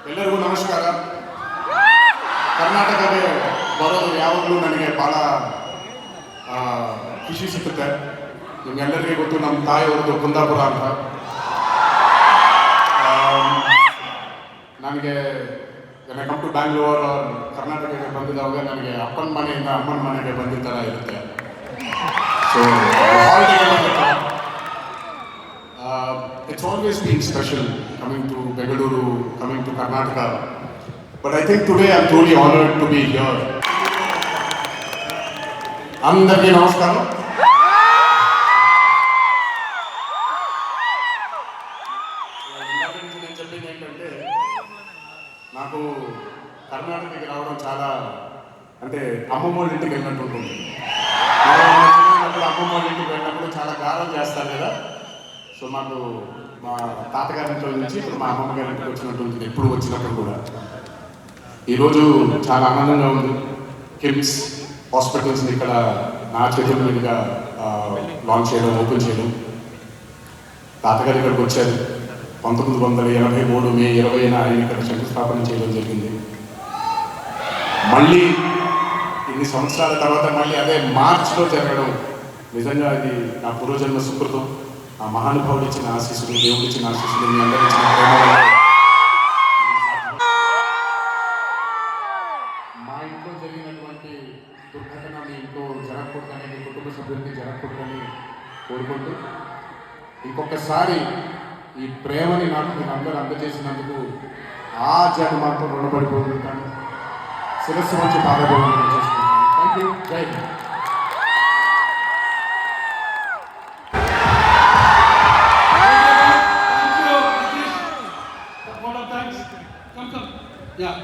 ಎಲ್ಲರಿಗೂ ನಮಸ್ಕಾರ. ಕರ್ನಾಟಕಕ್ಕೆ ಬರೋದು ಯಾವಾಗಲೂ ನನಗೆ ಭಾಳ ಖುಷಿ ಸಿಗುತ್ತೆ. ನಿಮ್ಗೆಲ್ಲರಿಗೂ ಗೊತ್ತು, ನಮ್ಮ ತಾಯಿಯವ್ರದ್ದು ಕುಂದಾಪುರ ಅಂತ. ನನಗೆ ಕಮ್ ಟು ಬ್ಯಾಂಗ್ಳೂರ್ ಕರ್ನಾಟಕಕ್ಕೆ ಬಂದಿದ್ದಾಗ ನನಗೆ ಅಪ್ಪನ ಮನೆಯಿಂದ ಅಮ್ಮನ ಮನೆಗೆ ಬಂದಿದ್ದ ಥರ ಇರುತ್ತೆ. So it's always been special coming to Bengaluru, coming to Karnataka. But I think today I'm truly honored to be here. Andarki namaskaram. నేను చెప్పింది ఏంటంటే, నాకు కర్ణాటకకి రావడం చాలా, అంటే అమ్మమ్మ వాళ్ళ ఇంటికి వెళ్ళినట్టు ఉంటుంది. అమ్మమ్మ వాళ్ళ ఇంటికి వెళ్ళినప్పుడు చాలా గారం చేస్తారు కదా. సో మాకు మా తాతగారి ఇంట్లో నుంచి ఇప్పుడు మా అమ్మమ్మ గారి ఇంటికి వచ్చినట్టు ఉంటుంది, ఎప్పుడు వచ్చినప్పుడు కూడా. ఈరోజు చాలా ఆనందంగా ఉంది. కిమ్స్ హాస్పిటల్స్ని ఇక్కడ నా చేతుల మీదుగా లాంచ్ చేయడం, ఓపెన్ చేయడం. తాతగారు ఇక్కడికి వచ్చారు 1983 మే 20న ఆయన ఇక్కడ శంకుస్థాపన చేయడం జరిగింది. మళ్ళీ ఇన్ని సంవత్సరాల తర్వాత మళ్ళీ అదే మార్చ్లో జరగడం నిజంగా ఇది నా పూర్వజన్మ సుకృతం. ఆ మహానుభావుడు ఇచ్చిన ఆశీస్సులు, దేవుడు ఇచ్చిన ఆశీస్సులు, మీ అందరూ ఇచ్చిన ప్రేమ. మా ఇంట్లో జరిగినటువంటి దుర్ఘటన మీ ఇంట్లో జరగకూడదని, మీ కుటుంబ సభ్యులకి జరగకూడదని కోరుకుంటూ, ఇంకొకసారి ఈ ప్రేమని నాకు మీరు అందరూ అందజేసినందుకు ఆ జన్మతో రుణపడిపోతుంటాను. శిరస్సు నుంచి పాదభూమిని చేసుకుంటాను. Thank you. జై హింద్. Yeah.